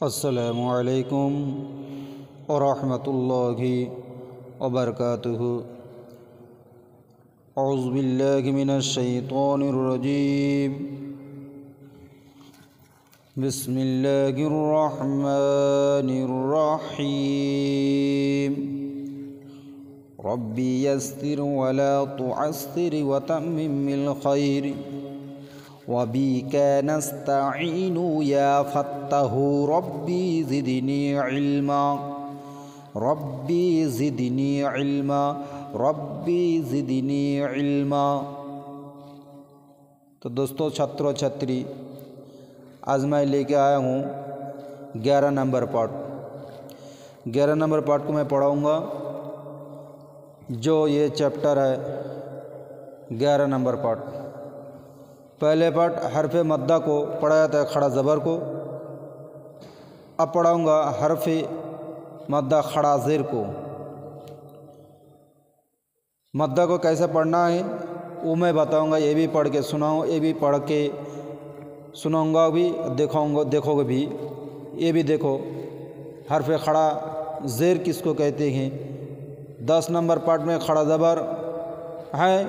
अस्सलामु अलैकुम वरहमतुल्लाहि वबरकातुहु। औज़ु बिल्लाहि मिनश शैतानिर रजीम। बिस्मिल्लाहिर रहमानिर रहीम। रब्बी यस्सिर वला तुअस्सिर वतम्मिमिल खैर वबिका नस्तईनु या फत्ताहु रब्बी ज़िदनी इल्मा रब्बी ज़िदनी इल्मा रब्बी ज़िदनी इल्मा। तो दोस्तों, छात्रों छात्री, आज मैं लेके आया हूँ 11 नंबर पार्ट। 11 नंबर पार्ट को मैं पढ़ाऊँगा। जो ये चैप्टर है 11 नंबर पार्ट। पहले पार्ट हरफ मद्दा को पढ़ाया था, खड़ा ज़बर को। अब पढ़ाऊँगा हरफ मद्दा खड़ा ज़ेर को। मद्दा को कैसे पढ़ना है वो मैं बताऊँगा। ये भी पढ़ के सुनाऊँ, ये भी पढ़ के सुनाऊँगा भी, देखोगे भी। ये भी देखो हरफ खड़ा ज़ेर किसको कहते हैं। 10 नंबर पार्ट में खड़ा ज़बर है।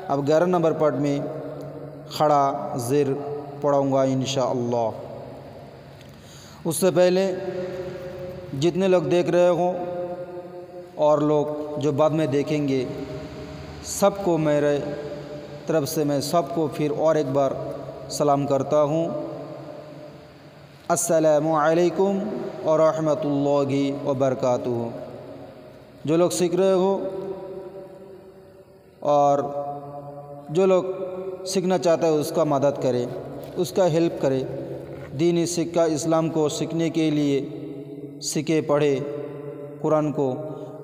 अब 11 नंबर पार्ट में खड़ा ज़ेर पढ़ाऊँगा इंशाअल्लाह। उससे पहले जितने लोग देख रहे हो और लोग जो बाद में देखेंगे, सबको मेरे तरफ से मैं सबको फिर और एक बार सलाम करता हूँ। अस्सलामु अलैकुम व रहमतुल्लाहि व बरकातुहू। जो लोग सीख रहे हो और जो लोग सीखना चाहता है उसका मदद करे, उसका हेल्प करे। दीनी सिक्का इस्लाम को सीखने के लिए सीखे, पढ़े कुरान को।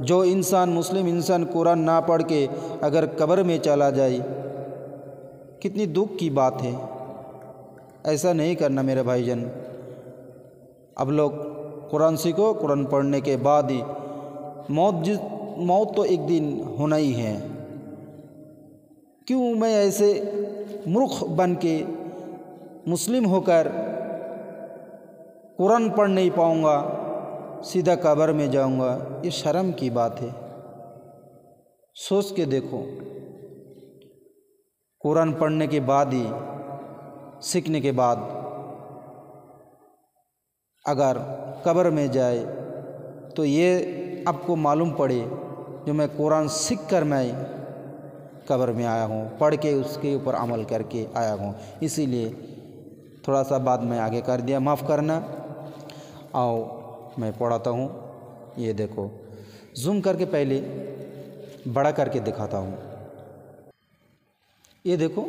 जो इंसान मुस्लिम इंसान कुरान ना पढ़ के अगर कब्र में चला जाए, कितनी दुख की बात है। ऐसा नहीं करना मेरे भाईजान। अब लोग कुरान सीखो। कुरान पढ़ने के बाद ही मौत तो एक दिन होना ही है। क्यों मैं ऐसे मूर्ख बन के मुस्लिम होकर कुरान पढ़ नहीं पाऊँगा, सीधा कब्र में जाऊँगा? ये शर्म की बात है। सोच के देखो, कुरान पढ़ने के बाद ही, सीखने के बाद अगर कब्र में जाए तो ये आपको मालूम पड़े जो मैं कुरान सीख कर मैं कब्र में आया हूँ, पढ़ के उसके ऊपर अमल करके आया हूँ। इसीलिए थोड़ा सा बात मैं आगे कर दिया, माफ़ करना। आओ मैं पढ़ाता हूँ। ये देखो, जूम करके पहले बड़ा करके दिखाता हूँ। ये देखो,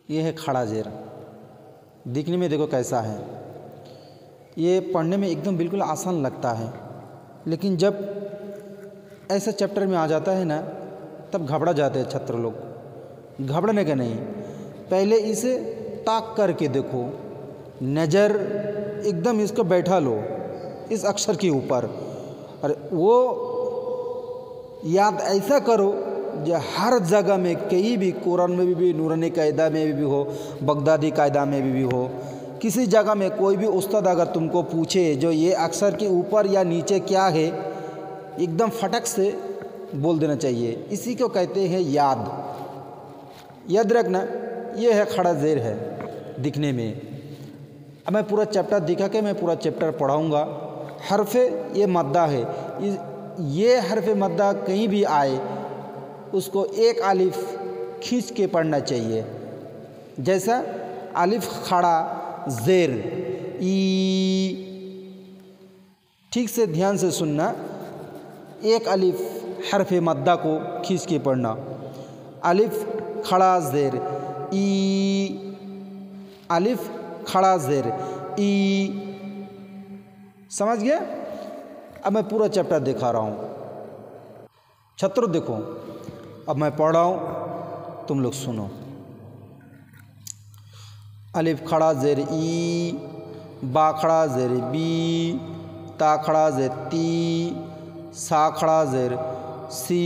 ये है खड़ा ज़ेर। दिखने में देखो कैसा है। ये पढ़ने में एकदम बिल्कुल आसान लगता है, लेकिन जब ऐसा चैप्टर में आ जाता है ना, तब घबरा जाते हैं छात्र लोग। घबराने का नहीं, पहले इसे ताक करके देखो, नज़र एकदम इसको बैठा लो इस अक्षर के ऊपर। और वो याद ऐसा करो जो हर जगह में, कहीं भी, कुरान में भी, नूरानी कायदा में भी हो, बगदादी कायदा में भी हो, किसी जगह में कोई भी उस्ताद अगर तुमको पूछे जो ये अक्षर के ऊपर या नीचे क्या है, एकदम फटक से बोल देना चाहिए। इसी को कहते हैं याद रखना। ये है खड़ा ज़ेर है दिखने में। अब मैं पूरा चैप्टर दिखा के मैं पूरा चैप्टर पढ़ाऊँगा। हरफ ये मद्दा है। ये हरफ मद्दा कहीं भी आए उसको एक अलिफ खींच के पढ़ना चाहिए। जैसा अलिफ खड़ा ज़ेर ई, ठीक से ध्यान से सुनना। एक अलिफ हरफ मद्दा को खींच के पढ़ना। अलिफ खड़ा ज़ेर ई, अलिफ खड़ा ज़ेर ई। समझ गया? अब मैं पूरा चैप्टर दिखा रहा हूँ। छात्रों देखो, अब मैं पढ़ रहा हूँ, तुम लोग सुनो। अलिफ खड़ा ज़ेर ई, बा खड़ा ज़ेर बी, ता खड़ा ज़ेर ती, सा खड़ा ज़ेर सी,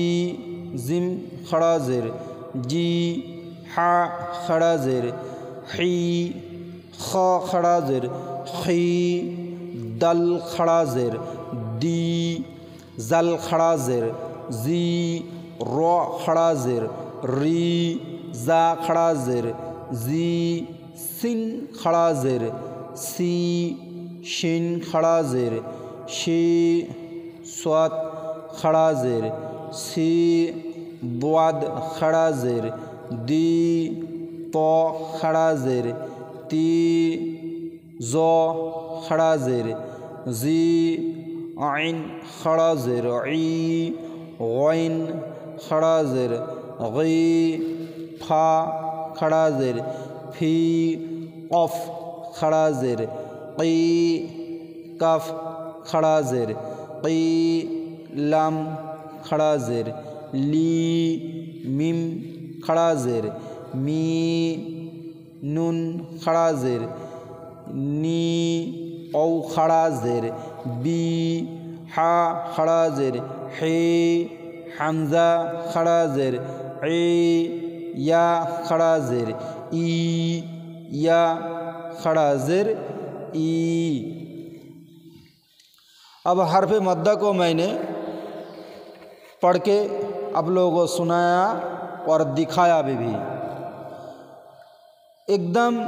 जिम खड़ा ज़ेर जी, हा खड़ा ज़ेर ही, ख खड़ा ज़ेर खी, दल खड़ा ज़ेर दी, जल खड़ा ज़ेर जी, रो खड़ा ज़ेर री, जा खड़ा ज़ेर जी, सिन खड़ा ज़ेर सी, शिन खड़ा ज़ेर शी, स्वाद खड़ा ज़ेर सी, द्वाद खड़ा ज़ेर दी, तो खड़ा ज़ेर ती, जो खड़ा ज़ेर जी, आइन खड़ा ज़ेर ई, गैन खड़ा ज़ेर गी, फा खड़ा ज़ेर फी, क़फ खड़ा ज़ेर क़ी, कफ खड़ा ज़ेर क़ी, लम खड़ा ज़ेर ली, मिम खड़ा ज़ेर मी, नून खड़ा ज़ेर नी, औ खड़ा ज़ेर बी, हा खड़ा ज़ेर हे, हमज़ा खड़ा ज़ेर ए, या खड़ा ज़ेर ई, या खड़ा ज़ेर ई। अब हर्फ मद्दा को मैंने पढ़ के आप लोगों को सुनाया और दिखाया भी एकदम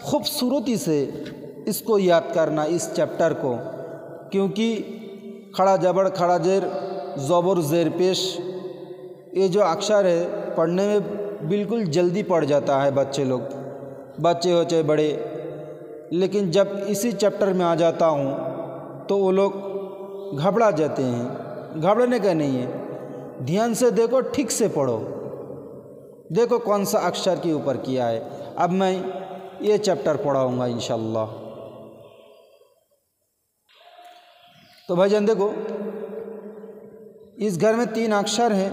खूबसूरती से इसको याद करना इस चैप्टर को, क्योंकि खड़ा जबर खड़ा जेर ज़बर ज़ेर पेश ये जो अक्षर है पढ़ने में बिल्कुल जल्दी पढ़ जाता है बच्चे हो चाहे बड़े, लेकिन जब इसी चैप्टर में आ जाता हूँ तो वो लोग घबरा जाते हैं। घबराने का नहीं है, ध्यान से देखो, ठीक से पढ़ो, देखो कौन सा अक्षर के ऊपर किया है। अब मैं ये चैप्टर पढ़ाऊँगा इंशाअल्लाह। तो भाईजान देखो, इस घर में 3 अक्षर हैं,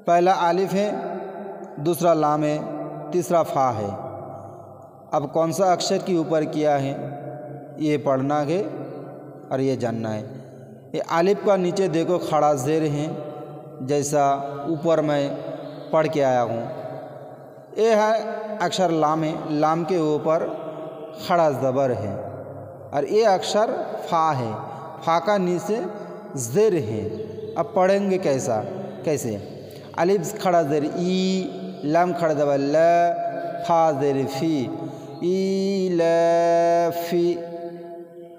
पहला आलिफ है, दूसरा लाम है, तीसरा फा है। अब कौन सा अक्षर के ऊपर किया है ये पढ़ना है और ये जानना है। ये आलिफ का नीचे देखो खड़ा ज़ेर है, जैसा ऊपर मैं पढ़ के आया हूँ। ये है अक्षर लाम है, लाम के ऊपर खड़ा ज़बर है, और ये अक्षर फा है, फा का नीचे ज़ेर है। अब पढ़ेंगे कैसे? अलिफ खड़ा ज़ेर ई, लाम खड़ा ज़बर ल, फा ज़ेर फी, ई ल फी।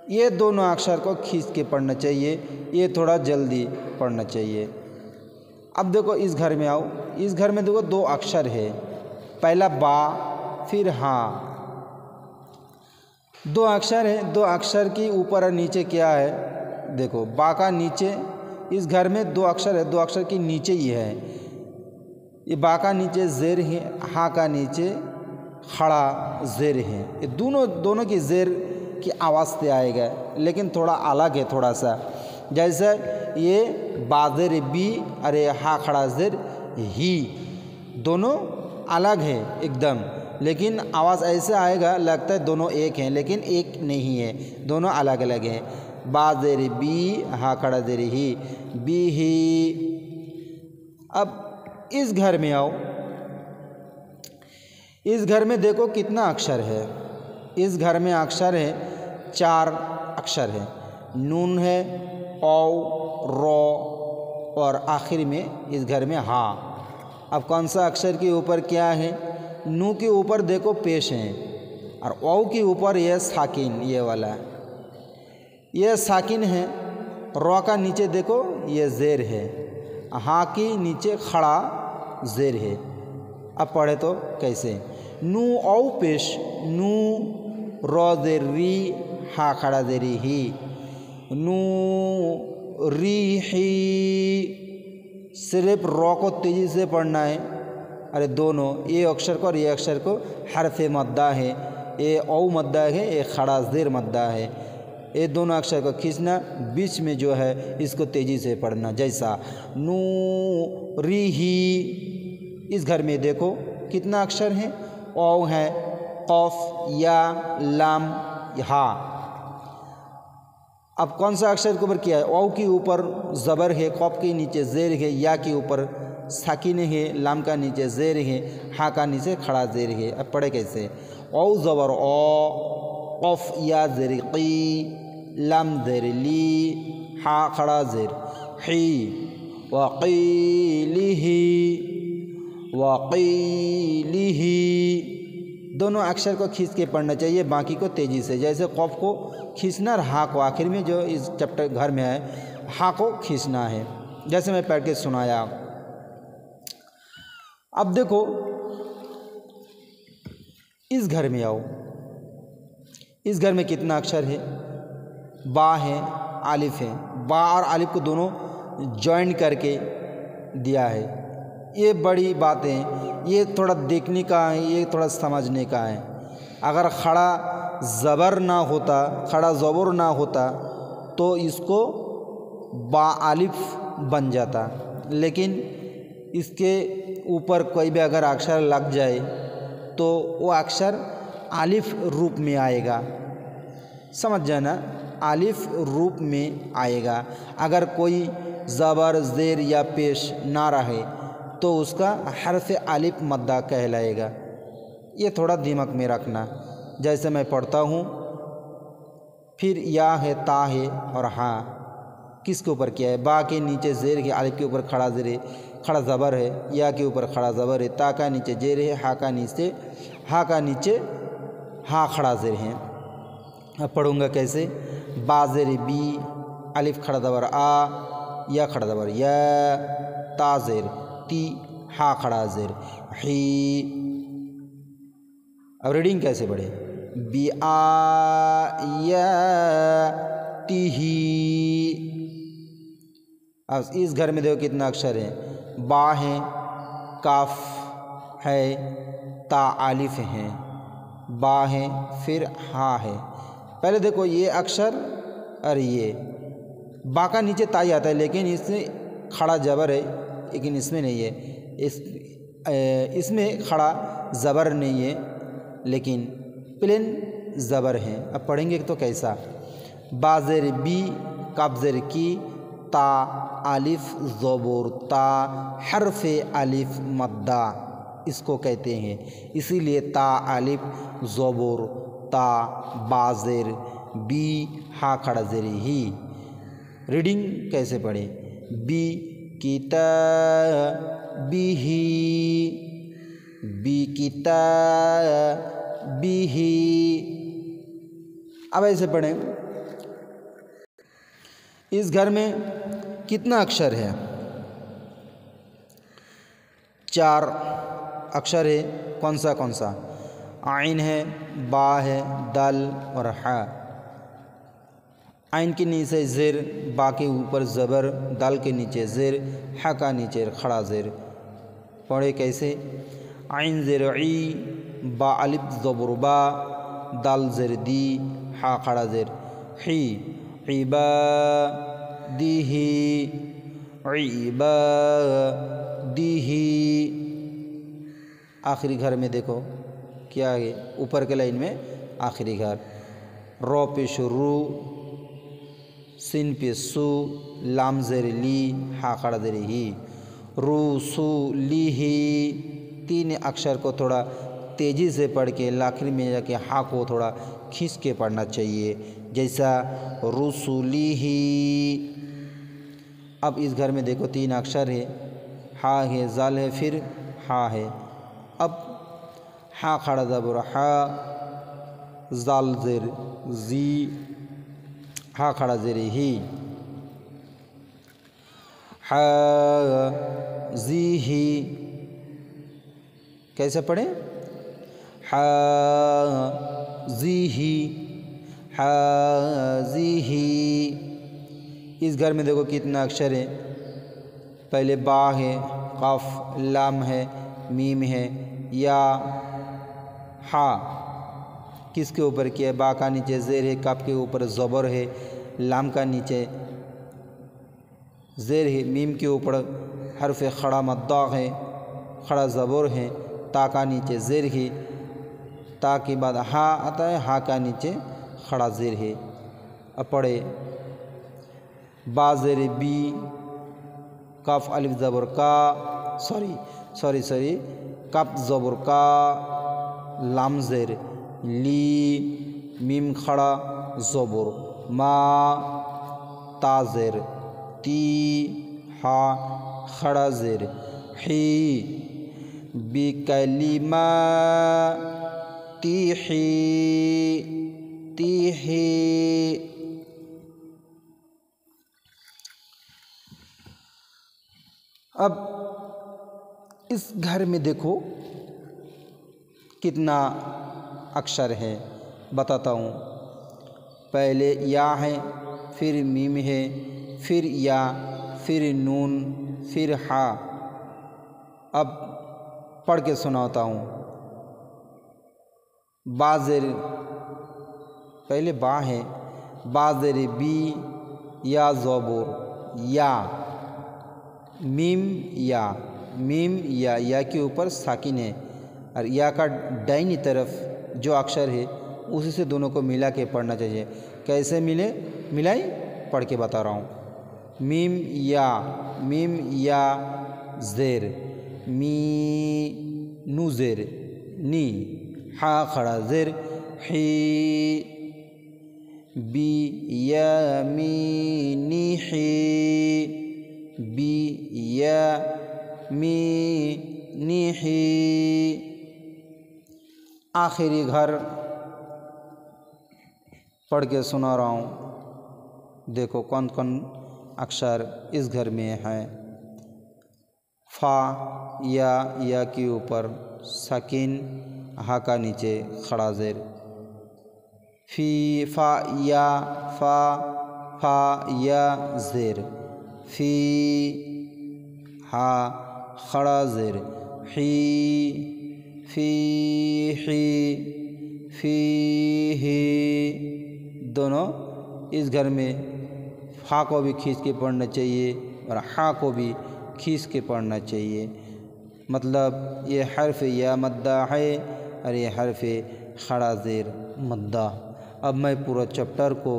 ये दोनों अक्षर को खींच के पढ़ना चाहिए, ये थोड़ा जल्दी पढ़ना चाहिए। अब देखो इस घर में आओ, इस घर में देखो 2 अक्षर है, पहला बा फिर हाँ, 2 अक्षर है। 2 अक्षर की ऊपर और नीचे क्या है देखो, बा का नीचे इस घर में 2 अक्षर है, 2 अक्षर के नीचे ही है। ये बा का नीचे ज़ेर है, हाँ का नीचे खड़ा ज़ेर है। ये दोनों की ज़ेर की आवाज़ से आएगा, लेकिन थोड़ा अलग है थोड़ा सा। जैसे ये बाज़ेर बी, अरे हा खड़ा ज़ेर ही, दोनों अलग है एकदम, लेकिन आवाज़ ऐसे आएगा लगता है दोनों एक हैं, लेकिन एक नहीं है, दोनों अलग अलग हैं। बाज़ेर बी, हा खड़ा ज़ेर ही, बी ही। अब इस घर में आओ, इस घर में देखो कितना अक्षर है। इस घर में अक्षर है 4 अक्षर है, नून है, औ, रो और आखिर में इस घर में हाँ। अब कौन सा अक्षर के ऊपर क्या है? नू के ऊपर देखो पेश है, और औ के ऊपर यह साकिन, ये वाला यह साकिन है। रो का नीचे देखो ये ज़ेर है, हाँ की नीचे खड़ा ज़ेर है। अब पढ़े तो कैसे? नू औ पेश, नू रो ज़ेर री, हा खड़ा ज़ेर ही, नू री ही। सिर्फ रो को तेज़ी से पढ़ना है, अरे दोनों ये अक्षर को और ये अक्षर को हरफ मद्दा है, ये औ मद्दा है, ये खड़ा ज़ेर मद्दा है। ये दोनों अक्षर को खींचना, बीच में जो है इसको तेज़ी से पढ़ना। जैसा नू री ही। इस घर में देखो कितना अक्षर है? औ है, क़ाफ, या, लाम, हा। अब कौन सा अक्षर के ऊपर किया है? औ के ऊपर ज़बर है, क़ाफ के नीचे ज़ेर है, या के ऊपर साकिन है, लाम का नीचे ज़ेर है, हा का नीचे खड़ा ज़ेर है। अब पढ़े कैसे? औ ज़बर ओ, क़फ या ज़ेर क़ी, लम ज़ेर ली, हा खड़ा ज़ेर ही, वक़ीलिही, वक़ीलिही। दोनों अक्षर को खींच के पढ़ना चाहिए, बाकी को तेज़ी से। जैसे क़फ को खींचना और हा को आखिर में जो इस चैप्टर घर में है हा को खींचना है, जैसे मैं पढ़ के सुनाया। अब देखो इस घर में आओ, इस घर में कितना अक्षर है? बा है, आलिफ है। बा और आलिफ को दोनों जॉइन करके दिया है। ये बड़ी बातें हैं, ये थोड़ा देखने का है, ये थोड़ा समझने का है। अगर खड़ा ज़बर ना होता, खड़ा ज़बर ना होता तो इसको बा आलिफ बन जाता, लेकिन इसके ऊपर कोई भी अगर अक्षर लग जाए तो वो अक्षर आलिफ रूप में आएगा। समझ जाना, आलिफ रूप में आएगा। अगर कोई ज़बर ज़ेर या पेश ना रहे तो उसका हर्फ आलिफ मद्दा कहलाएगा। ये थोड़ा दिमाग में रखना। जैसे मैं पढ़ता हूँ, फिर या है, ता है और हाँ किसके ऊपर किया है? बा के नीचे ज़ेर है, आलिफ के ऊपर खड़ा ज़ेर है, खड़ा ज़बर है, या के ऊपर खड़ा ज़बर है, ता का नीचे ज़ेर है, हा का नीचे हा खड़ा ज़ेर है। अब पढ़ूँगा कैसे? बा ज़ेर बी, अलिफ खड़ा ज़बर आ, या खड़ा ज़बर या, ता ज़ेर ती, हा खड़ा ज़ेर ही। अब रीडिंग कैसे पढ़े? बी आ या ती ही। अब इस घर में देखो कितना अक्षर है? बा है, काफ है, ता आलिफ है, बा है, फिर हा है। पहले देखो ये अक्षर और ये बा का नीचे ताई आता है, लेकिन इसमें खड़ा ज़बर है, लेकिन इसमें नहीं है। इसमें खड़ा ज़बर नहीं है, लेकिन प्लेन ज़बर है। अब पढ़ेंगे तो कैसा? बा ज़ेर बी, काफ ज़ेर की, ता आलिफ ज़बर ता, हर्फ़े आलिफ मद्दा इसको कहते हैं। इसीलिए ता आलिफ ज़बर ता, बा ज़ेर बी, हा खड़ा ज़ेर ही। रीडिंग कैसे पढ़े? बी किताबिही, बी किताबिही। अब ऐसे पढ़ें। इस घर में कितना अक्षर है? 4 अक्षर है। कौन सा? आइन है, बा है, दाल और हा। आइन के नीचे ज़ेर, बा के ऊपर ज़बर, दाल के नीचे ज़ेर, हा का नीचे खड़ा ज़ेर। पढ़े कैसे? आइन ज़ेर ई, बा अलिफ ज़बर बा, दाल ज़ेर दी, हा खड़ा ज़ेर ही, इबादिही, इबादिही। आखिरी घर में देखो क्या है? ऊपर के लाइन में आखिरी घर। रो पे शुरू, सिन पे सु, लाम ज़ेर ली, हा खड़ा ज़ेर ही, रू सु ली ही। 3 अक्षर को थोड़ा तेज़ी से पढ़ के आखिर में जाके हा को थोड़ा खींच के पढ़ना चाहिए, जैसा रुसुली ही। अब इस घर में देखो 3 अक्षर है, हा है, जाल है, फिर हा है। अब हा खड़ा ज़बर हा, जाल ज़ेर जी, हा खड़ा ज़ेर ही, हा जी ही। कैसे पढ़े? हा जी ही, हा जी ही। इस घर में देखो कितना अक्षर है? पहले बा है, काफ, लाम है, मीम है, या, हा। किसके ऊपर किया है? बा का नीचे ज़ेर है, काफ के ऊपर ज़बर है, लाम का नीचे ज़ेर है, मीम के ऊपर हर्फ खड़ा मद्दा है, खड़ा ज़बर है, ता का नीचे ज़ेर है, ता के बाद हा आता है, हा का नीचे खड़ा ज़ेर है। अब पढ़े। बा ज़ेर बी, काफ अलिफ ज़बर का, सॉरी काफ ज़बर का, लाम ज़ेर ली, मीम खड़ा ज़बर, मा ताज़ेर, ती हा खड़ा ज़ेर, ही बिकलिमा तीही, तीही। अब इस घर में देखो कितना अक्षर है, बताता हूँ। पहले या है, फिर मीम है, फिर या, फिर नून, फिर हा। अब पढ़ के सुनाता हूँ। बाज़ेर, पहले बा है, बाज़ेर बी, या ज़बर या, मीम या, मीम या के ऊपर साकिन है और या का दाहिनी तरफ जो अक्षर है उसी से दोनों को मिला के पढ़ना चाहिए। कैसे मिलाई पढ़ के बता रहा हूँ। मीम या ज़ेर, मी नू ज़ेर, नी हा खड़ा ज़ेर, ही बी या मी नी ही, बी या मी नी ही। आखिरी घर पढ़ के सुना रहा हूँ। देखो कौन कौन अक्षर इस घर में है। फा या के ऊपर साकिन, हा का नीचे खड़ा ज़ेर, फी फा या ज़ेर, फी हा खड़ा ज़ेर, ही दोनों इस घर में फा को भी खींच के पढ़ना चाहिए और हा को भी खींच के पढ़ना चाहिए। मतलब ये हर्फ या मद्दा है और ये हर्फ खड़ा ज़ेर मद्दा। अब मैं पूरा चैप्टर को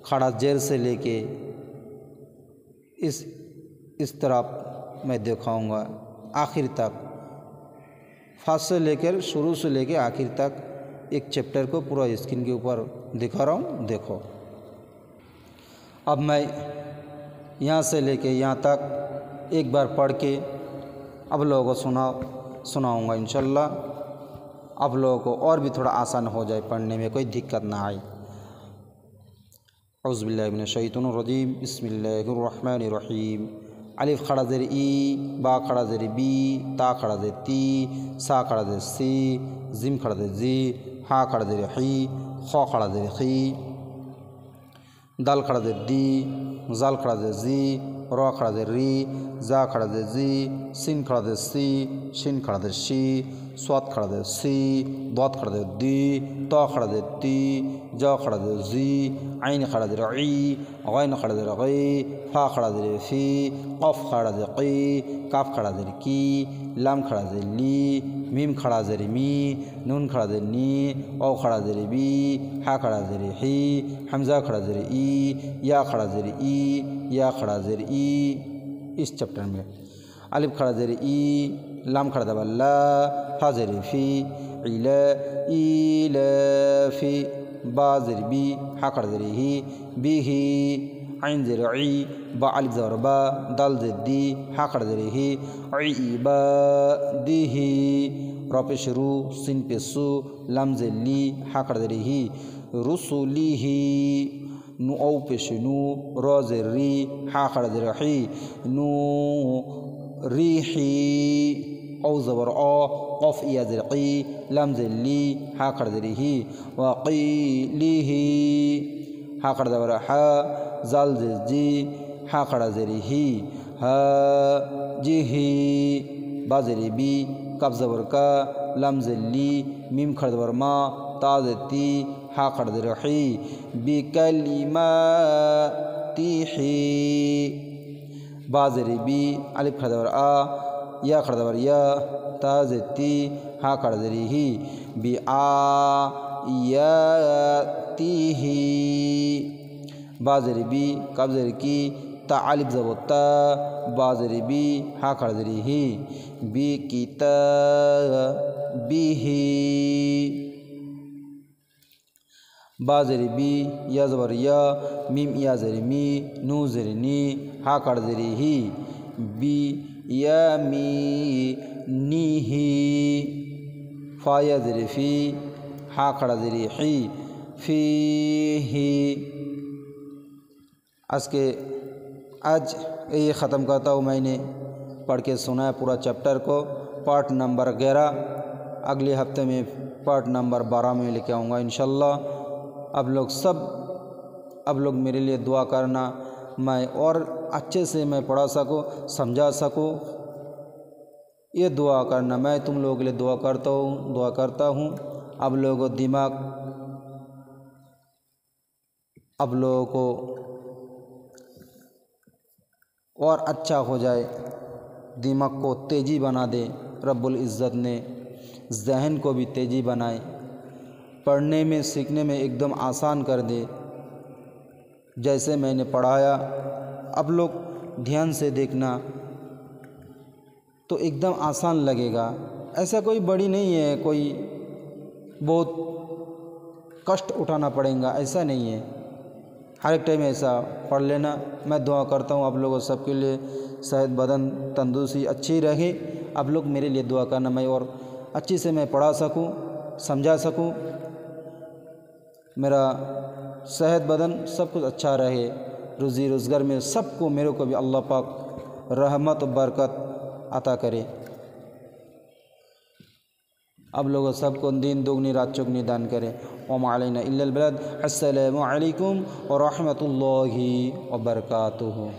खड़ा ज़ेर से लेके इस तरफ मैं दिखाऊंगा आखिर तक, फर्स्ट से लेकर शुरू से लेकर आखिर तक एक चैप्टर को पूरा स्क्रीन के ऊपर दिखा रहा हूँ। देखो अब मैं यहाँ से लेके यहाँ तक एक बार पढ़ के अब लोगों को सुनाऊँगा इंशाल्लाह। अब लोगों को और भी थोड़ा आसान हो जाए, पढ़ने में कोई दिक्कत ना आए। औज़ु बिल्लाहि मिनश शैतानिर रजीम, बिस्मिल्लाहिर रहमानिर रहीम। अलिफ खड़ा ज़ेर ई, बा खड़ा ज़ेर बी, ता खड़ा ज़ेर ती, सा खड़ा ज़ेर सी, जिम खड़ा ज़ेर जी, हा खड़ा ज़ेर ही, खौ खड़ा ज़ेर खी, दाल खड़ा ज़ेर दी, जाल खड़ा ज़ेर जी, रा खड़ा ज़ेर री, जा खड़ा ज़ेर जी, सिन खड़ा ज़ेर सी, शिन खड़ा ज़ेर शी, स्वाद खड़ा ज़ेर सी, दाद खड़ा ज़ेर दी, ता खड़ा ज़ेर ती, जा खड़ा ज़ेर जी, आइन खड़ा ज़ेर ई, गैन खड़ा ज़ेर गई, फा खड़ा ज़ेर फी, कफ खड़ा ज़ेर की, काफ खड़ा ज़ेर की, लाम खड़ा ज़ेर ली, मीम खड़ा ज़ेर मी, नून खड़ा ज़ेर नी, औ खड़ा ज़ेर बी, हा खड़ा ज़ेर ही, हमज़ा खड़ा ज़ेर ई, या खड़ा ज़ेर ई, या खड़ा ज़ेर ई। इस चैप्टर में अलिफ खड़ा ज़ेर ई, लाम खड़ा ज़ेर ला, फा ज़ेर फी, इला फी, बा ज़ेर बी, हा खड़ा ज़ेर ही, बी ही, आइन ज़ेर ई, बा अलिफ ज़ेर बा, दाल ज़ेर दी, हा खड़ा ज़ेर ही, ई बा दी ही, रा पे शुरू, सिन पे सु, लाम ज़ेर ली, हा खड़ा ज़ेर ही, रुसुली ही, नू औ पे शुनू, रा ज़ेर री, हा खड़ा ज़ेर ही, नू री ही, औ ज़बर औ, क़फ या ज़ेर क़ी, लाम ज़ेर ली, हा खड़ा ज़ेर ही, वक़ीली ही, हा खड़ा ज़बर हा, जाल ज़ेर जी, हा खड़ा ज़ेर ही, हा जी ही, बा ज़ेर बी, कफ ज़बर का, लाम ज़ेर ली, मीम खड़ा ज़बर मा, ता ज़ेर ती, हा खड़ा ज़ेर ही, बिकलिमातिही, बा ज़ेर बी, अलिफ खड़ा ज़बर आ, या खड़ा ज़बर या, ता ज़ेर ती, हा खड़ा ज़ेर ही, बि आयातिही, बा ज़ेर बी, कफ ज़ेर की, ता अलिफ ज़बर ता, बा ज़ेर बी, हा खड़ा ज़ेर ही, बि किताबिही, बा ज़ेरी बी, या ज़बर या, मीम या ज़ेरी मी, नू ज़ेरी नी, हा कड़ ज़ेरी ही, बी या मी नी ही, फा या ज़ेरी फ़ी, हा खड़ा ज़ेरी ही, फ़ी ही। आज ये ख़त्म करता हूँ। मैंने पढ़ के सुनाया पूरा चैप्टर को, पार्ट नंबर 11। अगले हफ्ते में पार्ट नंबर 12 में लेके आऊँगा इंशाल्लाह। अब लोग मेरे लिए दुआ करना, मैं और अच्छे से मैं पढ़ा सकूँ, समझा सकूँ, ये दुआ करना। मैं तुम लोगों के लिए दुआ करता हूँ। अब लोगों को दिमाग, अब लोगों को और अच्छा हो जाए, दिमाग को तेज़ी बना दे रब्बुल इज़्ज़त ने, ज़हन को भी तेज़ी बनाए, पढ़ने में सीखने में एकदम आसान कर दे। जैसे मैंने पढ़ाया अब लोग ध्यान से देखना तो एकदम आसान लगेगा। ऐसा कोई बड़ी नहीं है, कोई बहुत कष्ट उठाना पड़ेगा, ऐसा नहीं है। हर एक टाइम ऐसा पढ़ लेना। मैं दुआ करता हूँ आप लोगों सबके लिए सेहत बदन तंदुरुस्ती अच्छी रहे। आप लोग मेरे लिए दुआ करना, मैं और अच्छी से मैं पढ़ा सकूँ, समझा सकूँ, मेरा सेहत बदन सब कुछ अच्छा रहे, रोज़ी रोज़गार में सबको मेरे को भी अल्लाह पाक रहमत और बरकत अता करे। अब लोगों सबको दिन दुगनी रात चौगनी दान करे। वमा अलैना इल्लल बलाग। अस्सलामु अलैकुम व रहमतुल्लाहि व बरकातुहू।